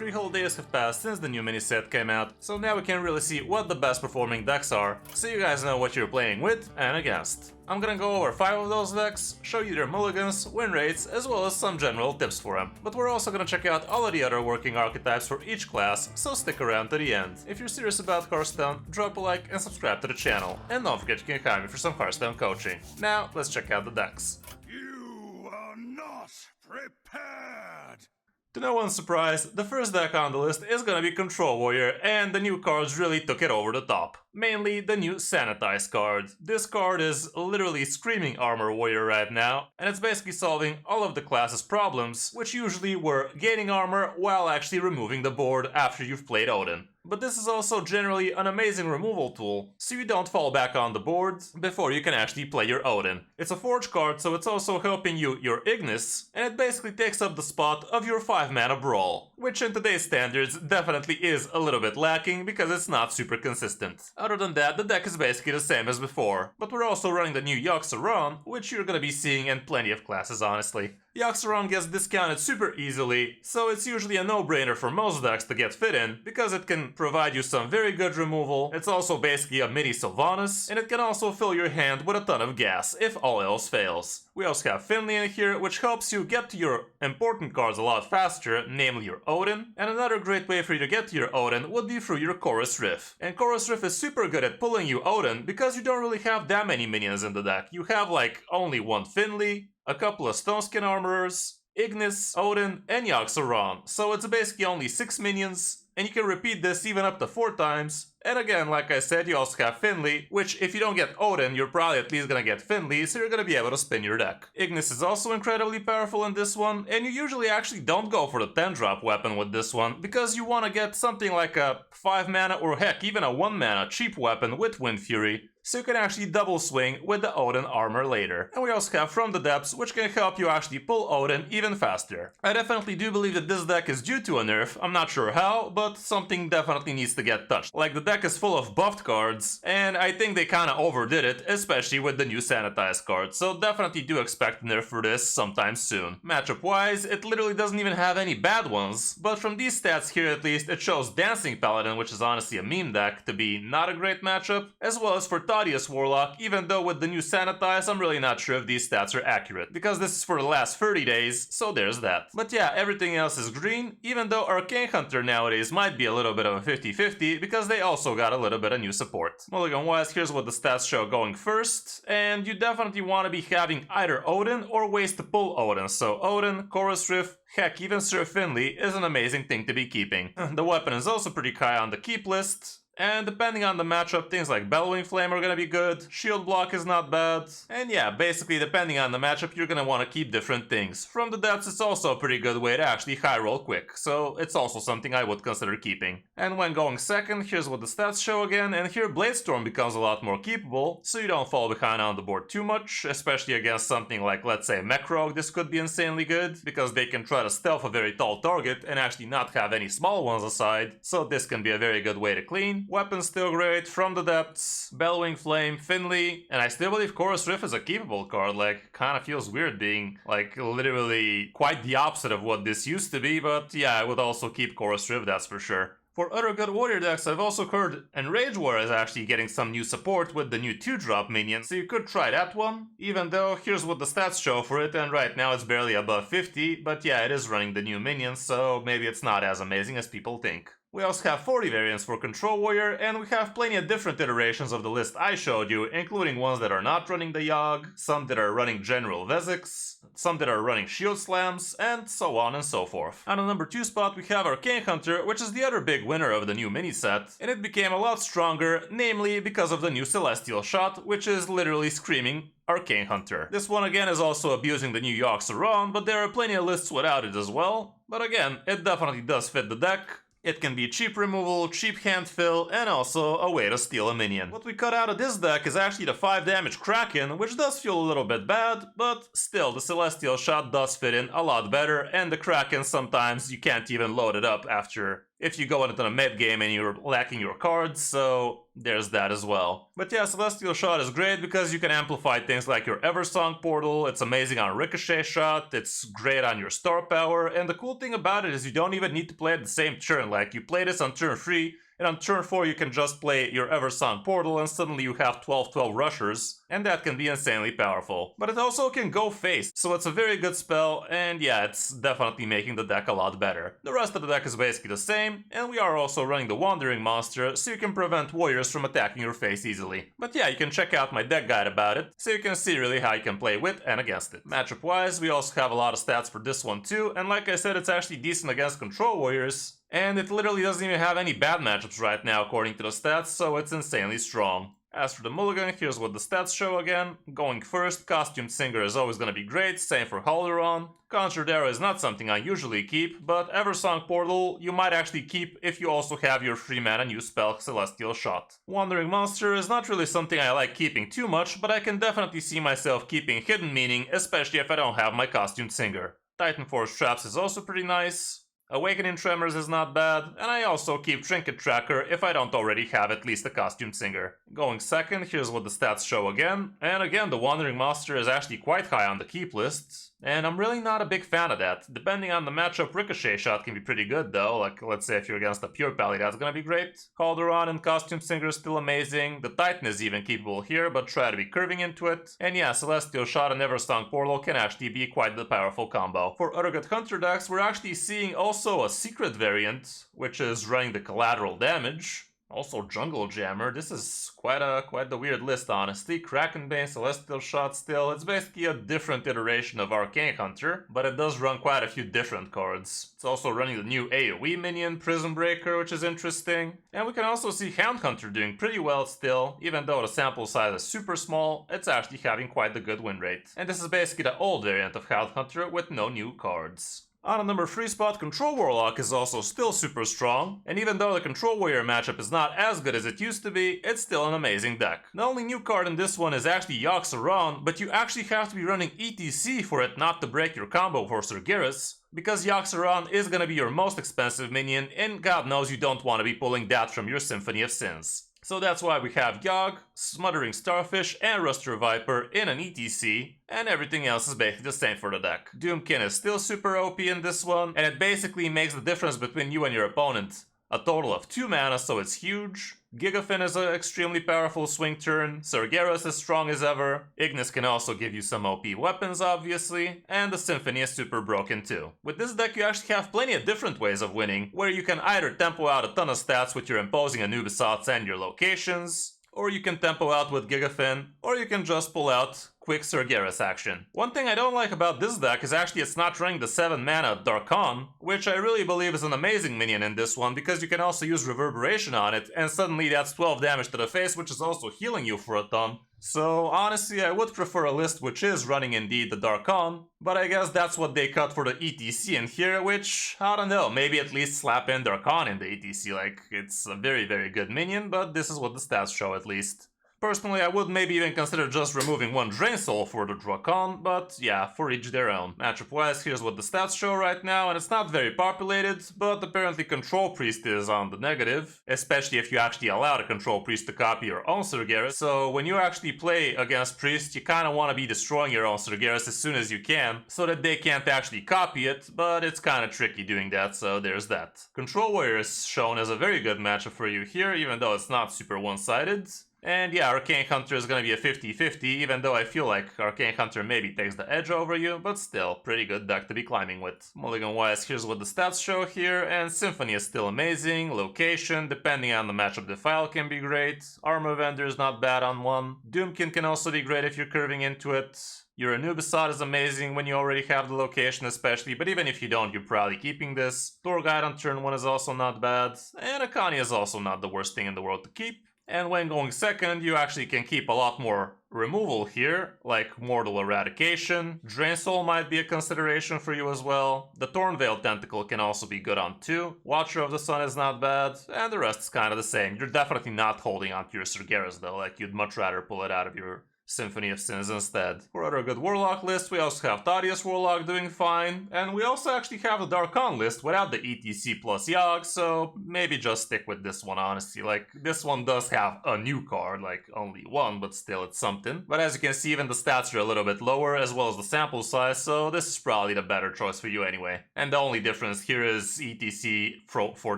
3 whole days have passed since the new mini set came out, so now we can really see what the best performing decks are, so you guys know what you're playing with and against. I'm gonna go over 5 of those decks, show you their mulligans, win rates, as well as some general tips for them. But we're also gonna check out all of the other working archetypes for each class, so stick around to the end. If you're serious about Hearthstone, drop a like and subscribe to the channel. And don't forget you can hire me for some Hearthstone coaching. Now, let's check out the decks. You are not prepared! To no one's surprise, the first deck on the list is gonna be Control Warrior, and the new cards really took it over the top. Mainly the new Sanitize card. This card is literally screaming Armor Warrior right now, and it's basically solving all of the class's problems, which usually were gaining armor while actually removing the board after you've played Odin. But this is also generally an amazing removal tool, so you don't fall back on the board before you can actually play your Odin. It's a forge card, so it's also helping you your Ignis, and it basically takes up the spot of your 5-mana Brawl, which in today's standards definitely is a little bit lacking because it's not super consistent. Other than that, the deck is basically the same as before, but we're also running the new Yogg-Saron, which you're gonna be seeing in plenty of classes honestly. Yogg-Saron gets discounted super easily, so it's usually a no-brainer for most decks to get fit in, because it can provide you some very good removal, it's also basically a mini Sylvanas, and it can also fill your hand with a ton of gas, if all else fails. We also have Finley in here, which helps you get to your important cards a lot faster, namely your Odin, and another great way for you to get to your Odin would be through your Chorus Riff. And Chorus Riff is super good at pulling you Odin, because you don't really have that many minions in the deck. You have like only one Finley, a couple of Stoneskin Armorers, Ignis, Odin, and Yogg-Saron, so it's basically only 6 minions, and you can repeat this even up to 4 times. And again, like I said, you also have Finley, which if you don't get Odin, you're probably at least gonna get Finley, so you're gonna be able to spin your deck. Ignis is also incredibly powerful in this one, and you usually actually don't go for the 10-drop weapon with this one, because you want to get something like a 5-mana or heck, even a 1-mana cheap weapon with Wind Fury, so you can actually double swing with the Odin armor later. And we also have From the Depths, which can help you actually pull Odin even faster. I definitely do believe that this deck is due to a nerf, I'm not sure how, but something definitely needs to get touched. Like, the deck is full of buffed cards, and I think they kinda overdid it, especially with the new Sanitize card, so definitely do expect a nerf for this sometime soon. Matchup wise, it literally doesn't even have any bad ones, but from these stats here at least, it shows Dancing Paladin, which is honestly a meme deck, to be not a great matchup, as well as for Thaddeus Warlock, even though with the new Sanitize, I'm really not sure if these stats are accurate, because this is for the last 30 days, so there's that. But yeah, everything else is green, even though Arcane Hunter nowadays might be a little bit of a 50-50, because they also got a little bit of new support. Mulligan wise, here's what the stats show going first, and you definitely want to be having either Odin or ways to pull Odin, so Odin, Chorus Riff, heck, even Sir Finley is an amazing thing to be keeping. The weapon is also pretty high on the keep list, and depending on the matchup, things like Bellowing Flame are gonna be good, Shield Block is not bad, and yeah, basically depending on the matchup, you're gonna want to keep different things. From the Depths, it's also a pretty good way to actually high roll quick, so it's also something I would consider keeping. And when going second, here's what the stats show again, and here Bladestorm becomes a lot more keepable, so you don't fall behind on the board too much, especially against something like, let's say, Mechrog. This could be insanely good, because they can try to stealth a very tall target and actually not have any small ones aside, so this can be a very good way to clean. Weapons still great, From the Depths, Bellowing Flame, Finley, and I still believe Chorus Riff is a keepable card. Like, kinda feels weird being, like, literally quite the opposite of what this used to be, but yeah, I would also keep Chorus Riff, that's for sure. For other good warrior decks, I've also heard Enrage Warrior is actually getting some new support with the new 2-drop minion, so you could try that one, even though here's what the stats show for it, and right now it's barely above 50, but yeah, it is running the new minions, so maybe it's not as amazing as people think. We also have 40 variants for Control Warrior, and we have plenty of different iterations of the list I showed you, including ones that are not running the Yogg, some that are running General Vezix, some that are running Shield Slams, and so on and so forth. On the number 2 spot we have Arcane Hunter, which is the other big winner of the new mini set, and it became a lot stronger, namely because of the new Celestial Shot, which is literally screaming Arcane Hunter. This one again is also abusing the new Yogg-Saron, but there are plenty of lists without it as well, but again, it definitely does fit the deck. It can be cheap removal, cheap hand fill, and also a way to steal a minion. What we cut out of this deck is actually the 5 damage Kraken, which does feel a little bit bad, but still the Celestial Shot does fit in a lot better, and the Kraken sometimes you can't even load it up after if you go into the mid game and you're lacking your cards, so there's that as well. But yeah, Celestial Shot is great because you can amplify things like your Eversong Portal, it's amazing on Ricochet Shot, it's great on your Star Power, and the cool thing about it is you don't even need to play at the same turn. Like, you play this on turn 3, and on turn 4 you can just play your Eversong Portal and suddenly you have 12/12 rushers, and that can be insanely powerful. But it also can go face, so it's a very good spell, and yeah, it's definitely making the deck a lot better. The rest of the deck is basically the same, and we are also running the Wandering Monster, so you can prevent warriors from attacking your face easily. But yeah, you can check out my deck guide about it, so you can see really how you can play with and against it. Matchup wise, we also have a lot of stats for this one too, and like I said, it's actually decent against control warriors. And it literally doesn't even have any bad matchups right now according to the stats, so it's insanely strong. As for the mulligan, here's what the stats show again. Going first, Costumed Singer is always gonna be great, same for Halderon. Conjured Arrow is not something I usually keep, but Eversong Portal you might actually keep if you also have your 3-mana new spell Celestial Shot. Wandering Monster is not really something I like keeping too much, but I can definitely see myself keeping Hidden Meaning, especially if I don't have my Costumed Singer. Titan Force Traps is also pretty nice. Awakening Tremors is not bad, and I also keep Trinket Tracker if I don't already have at least a Costumed Singer. Going second, here's what the stats show again, and again the Wandering Monster is actually quite high on the keep list. And I'm really not a big fan of that. Depending on the matchup, Ricochet Shot can be pretty good though, like let's say if you're against a Pure Pally, that's gonna be great. Calderon and Costume Singer is still amazing, the Titan is even keepable here, but try to be curving into it. And yeah, Celestial Shot and Eversong Portal can actually be quite the powerful combo. For other good Hunter decks, we're actually seeing also a secret variant, which is running the collateral damage. Also Jungle Jammer, this is quite the weird list honestly. Krakenbane, Celestial Shot still, it's basically a different iteration of Arcane Hunter, but it does run quite a few different cards. It's also running the new AoE minion, Prison Breaker, which is interesting. And we can also see Hound Hunter doing pretty well still, even though the sample size is super small, it's actually having quite the good win rate. And this is basically the old variant of Hound Hunter with no new cards. On the number 3 spot, Control Warlock is also still super strong, and even though the Control Warrior matchup is not as good as it used to be, it's still an amazing deck. The only new card in this one is actually Yaxaron, but you actually have to be running ETC for it not to break your combo for Sergeris, because Yaxaron is gonna be your most expensive minion, and god knows you don't want to be pulling that from your Symphony of Sins. So that's why we have Yogg, Smothering Starfish, and Rooster Viper in an ETC, and everything else is basically the same for the deck. Doomkin is still super OP in this one, and it basically makes the difference between you and your opponent a total of 2 mana, so it's huge. Gigafin is an extremely powerful swing turn, Sergeris is strong as ever, Ignis can also give you some OP weapons obviously, and the Symphony is super broken too. With this deck you actually have plenty of different ways of winning, where you can either tempo out a ton of stats with your imposing Anubisats and your locations, or you can tempo out with Gigafin, or you can just pull out quick Sergeris action. One thing I don't like about this deck is actually it's not running the 7 mana Darkon, which I really believe is an amazing minion in this one because you can also use Reverberation on it, and suddenly that's 12 damage to the face, which is also healing you for a ton. So honestly, I would prefer a list which is running indeed the Darkon, but I guess that's what they cut for the ETC in here, which, I don't know, maybe at least slap in Darkon in the ETC, like, it's a very good minion, but this is what the stats show at least. Personally, I would maybe even consider just removing 1 Drain Soul for the Drakon, but yeah, for each their own. Matchup-wise, here's what the stats show right now, and it's not very populated, but apparently Control Priest is on the negative, especially if you actually allow the Control Priest to copy your own Sergeris. So when you actually play against Priest, you kinda wanna be destroying your own Sergeris as soon as you can, so that they can't actually copy it, but it's kinda tricky doing that, so there's that. Control Warrior is shown as a very good matchup for you here, even though it's not super one-sided. And yeah, Arcane Hunter is gonna be a 50-50, even though I feel like Arcane Hunter maybe takes the edge over you, but still, pretty good deck to be climbing with. Mulligan-wise, here's what the stats show here, and Symphony is still amazing, Location, depending on the matchup defile can be great, Armor Vendor is not bad on 1, Doomkin can also be great if you're curving into it, your Anubisat is amazing when you already have the location especially, but even if you don't, you're probably keeping this. Torguide on turn 1 is also not bad, and Akani is also not the worst thing in the world to keep. And when going second, you actually can keep a lot more removal here, like Mortal Eradication. Drain Soul might be a consideration for you as well. The Thornveil Tentacle can also be good on 2. Watcher of the Sun is not bad, and the rest is kind of the same. You're definitely not holding onto your Surgeras though, like you'd much rather pull it out of your Symphony of Sins instead. For other good Warlock list, we also have Thaddeus Warlock doing fine, and we also actually have the Darkon list without the ETC plus Yogg, so maybe just stick with this one honestly. Like, this one does have a new card, like only one, but still it's something. But as you can see, even the stats are a little bit lower, as well as the sample size, so this is probably the better choice for you anyway. And the only difference here is ETC for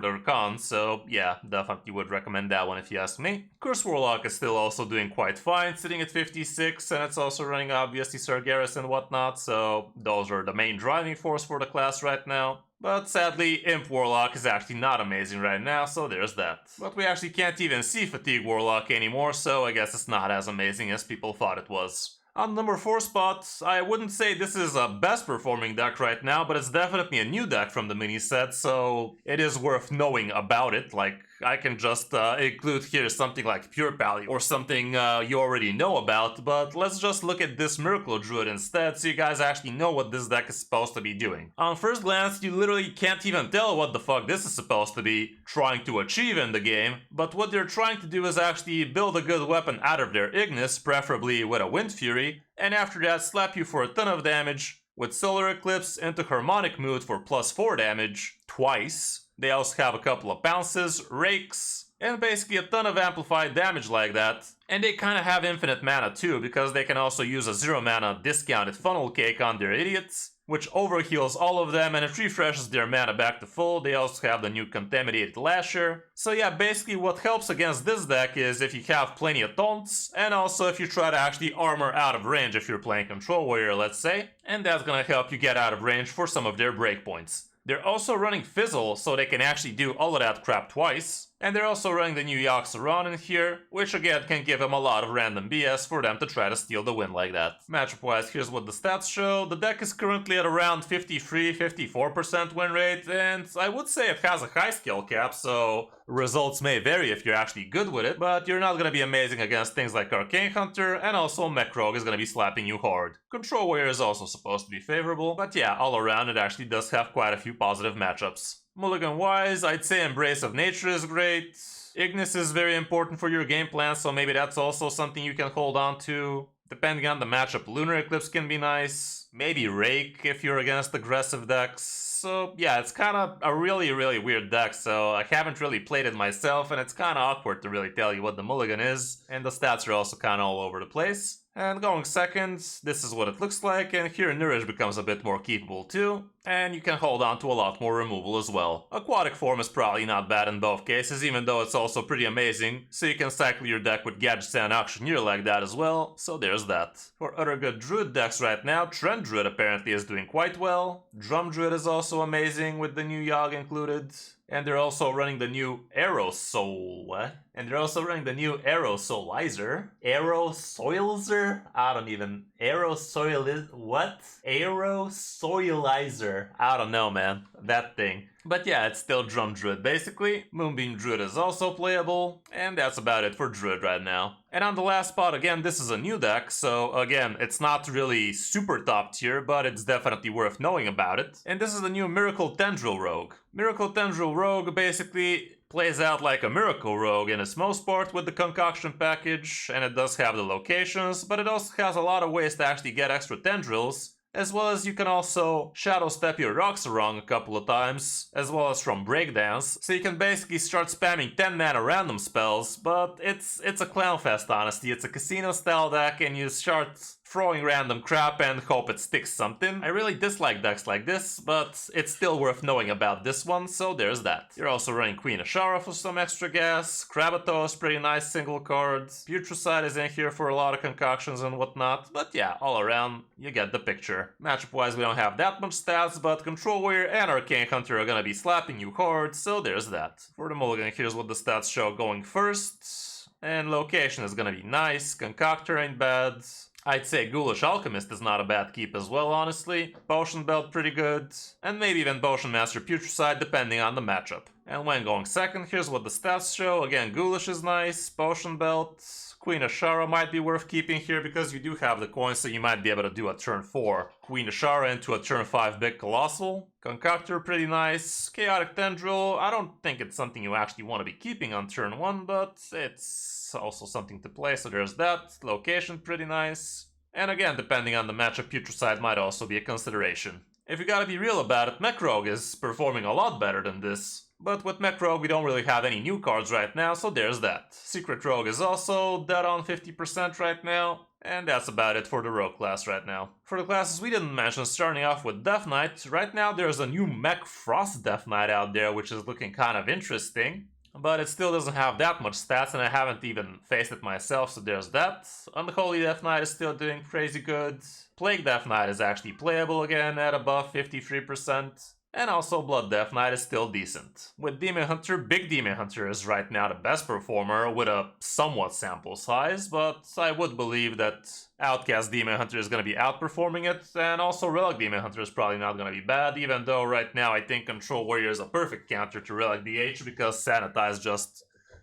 Darkon, so yeah, definitely would recommend that one if you ask me. Curse Warlock is still also doing quite fine, sitting at 56, and it's also running obviously Sargeras and whatnot, so those are the main driving force for the class right now. But sadly, Imp Warlock is actually not amazing right now, so there's that. But we actually can't even see Fatigue Warlock anymore, so I guess it's not as amazing as people thought it was. On number 4 spot, I wouldn't say this is a best performing deck right now, but it's definitely a new deck from the mini set, so it is worth knowing about it. Like, I can just include here something like Pure Pally or something you already know about, but let's just look at this Miracle Druid instead so you guys actually know what this deck is supposed to be doing. On first glance, you literally can't even tell what the fuck this is supposed to be trying to achieve in the game, but what they're trying to do is actually build a good weapon out of their Ignis, preferably with a Wind Fury, and after that slap you for a ton of damage with Solar Eclipse into Harmonic Mood for +4 damage twice. They also have a couple of bounces, rakes, and basically a ton of amplified damage like that. And they kind of have infinite mana too, because they can also use a 0 mana discounted funnel cake on their idiots, which overheals all of them and it refreshes their mana back to full. They also have the new Contaminated Lasher. So yeah, basically what helps against this deck is if you have plenty of taunts, and also if you try to actually armor out of range if you're playing Control Warrior, let's say, and that's gonna help you get out of range for some of their breakpoints. They're also running Fizzle, so they can actually do all of that crap twice. And they're also running the new Yogg Saron in here, which again can give them a lot of random BS for them to try to steal the win like that. Matchup wise, here's what the stats show. The deck is currently at around 53-54% win rate, and I would say it has a high skill cap, so results may vary if you're actually good with it, but you're not gonna be amazing against things like Arcane Hunter, and also Mech Rogue is gonna be slapping you hard. Control Warrior is also supposed to be favorable, but yeah, all around it actually does have quite a few positive matchups. Mulligan-wise, I'd say Embrace of Nature is great. Ignis is very important for your game plan, so maybe that's also something you can hold on to. Depending on the matchup, Lunar Eclipse can be nice. Maybe Rake if you're against aggressive decks. So yeah, it's kind of a really weird deck, so I haven't really played it myself, and it's kind of awkward to really tell you what the mulligan is. And the stats are also kind of all over the place. And going second, this is what it looks like, and here Nourish becomes a bit more keepable too, and you can hold on to a lot more removal as well. Aquatic Form is probably not bad in both cases, even though it's also pretty amazing, so you can cycle your deck with Gadgets and Auctioneer like that as well, so there's that. For other good Druid decks right now, Trend Druid apparently is doing quite well. Drum Druid is also amazing with the new Yogg included. And they're also running the new Aerosoul, what? And they're also running the new Aerosolizer. Aerosoilizer? I don't even... Aerosoil... What? Aerosoilizer. I don't know, man. That thing. But yeah, it's still Drum Druid, basically. Moonbeam Druid is also playable. And that's about it for Druid right now. And on the last spot, again, this is a new deck, so again, it's not really super top tier, but it's definitely worth knowing about it. And this is the new Miracle Dendril Rogue. Miracle Dendril Rogue basically plays out like a Miracle Rogue in its most part with the Concoction package, and it does have the locations, but it also has a lot of ways to actually get extra Dendrils. As well as you can also Shadow Step your Roxarong a couple of times, as well as from Breakdance, so you can basically start spamming 10 mana random spells, but it's a clownfest honestly. It's a casino style deck and you start throwing random crap and hope it sticks something. I really dislike decks like this, but it's still worth knowing about this one, so there's that. You're also running Queen Ashara for some extra gas, Krabatoh is pretty nice single card, Putricide is in here for a lot of concoctions and whatnot, but yeah, all around, you get the picture. Matchup wise, we don't have that much stats, but Control Warrior and Arcane Hunter are gonna be slapping you hard, so there's that. For the mulligan, here's what the stats show going first, and location is gonna be nice, Concoctor ain't bad. I'd say Ghoulish Alchemist is not a bad keep as well, honestly. Potion Belt pretty good. And maybe even Potion Master Putricide, depending on the matchup. And when going second, here's what the stats show. Again, Ghoulish is nice, Potion Belt, Queen Ashara might be worth keeping here because you do have the coins, so you might be able to do a turn 4 Queen Ashara into a turn 5 Big Colossal. Concoctor, pretty nice. Chaotic Dendril, I don't think it's something you actually want to be keeping on turn 1, but it's also something to play, so there's that. Location, pretty nice. And again, depending on the matchup, Putricide might also be a consideration. If you gotta be real about it, Mech Rogue is performing a lot better than this. But with Mech Rogue we don't really have any new cards right now, so there's that. Secret Rogue is also dead on 50% right now, and that's about it for the Rogue class right now. For the classes we didn't mention, starting off with Death Knight, right now there's a new Mech Frost Death Knight out there which is looking kind of interesting. But it still doesn't have that much stats, and I haven't even faced it myself, so there's that. Unholy Death Knight is still doing crazy good. Plague Death Knight is actually playable again at above 53%. And also Blood Death Knight is still decent. With Demon Hunter, Big Demon Hunter is right now the best performer with a somewhat sample size, but I would believe that Outcast Demon Hunter is going to be outperforming it, and also Relic Demon Hunter is probably not going to be bad, even though right now I think Control Warrior is a perfect counter to Relic DH because Sanitize just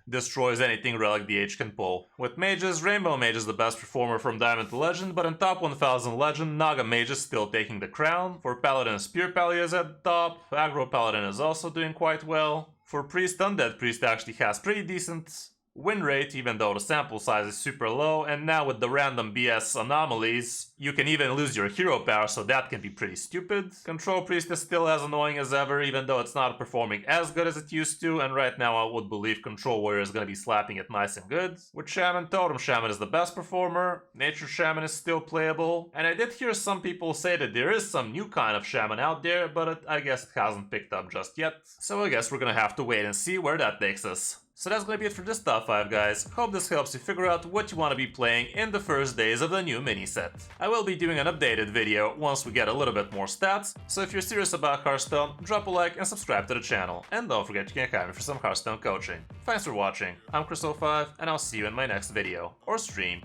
destroys anything Relic DH can pull. With mages, Rainbow Mage is the best performer from Diamond to Legend, but in top 1000 Legend, Naga Mage is still taking the crown. For Paladin, Spear Pally is at the top, Aggro Paladin is also doing quite well. For Priest, Undead Priest actually has pretty decent win rate, even though the sample size is super low, and now with the random BS anomalies, you can even lose your hero power, so that can be pretty stupid. Control Priest is still as annoying as ever, even though it's not performing as good as it used to, and right now I would believe Control Warrior is going to be slapping it nice and good. With Shaman, Totem Shaman is the best performer, Nature Shaman is still playable, and I did hear some people say that there is some new kind of Shaman out there, but I guess it hasn't picked up just yet, so I guess we're gonna have to wait and see where that takes us. So that's gonna be it for this top 5, guys. Hope this helps you figure out what you want to be playing in the first days of the new mini set. I will be doing an updated video once we get a little bit more stats, so if you're serious about Hearthstone, drop a like and subscribe to the channel. And don't forget you can hire me for some Hearthstone coaching. Thanks for watching, I'm Kris05, and I'll see you in my next video, or stream.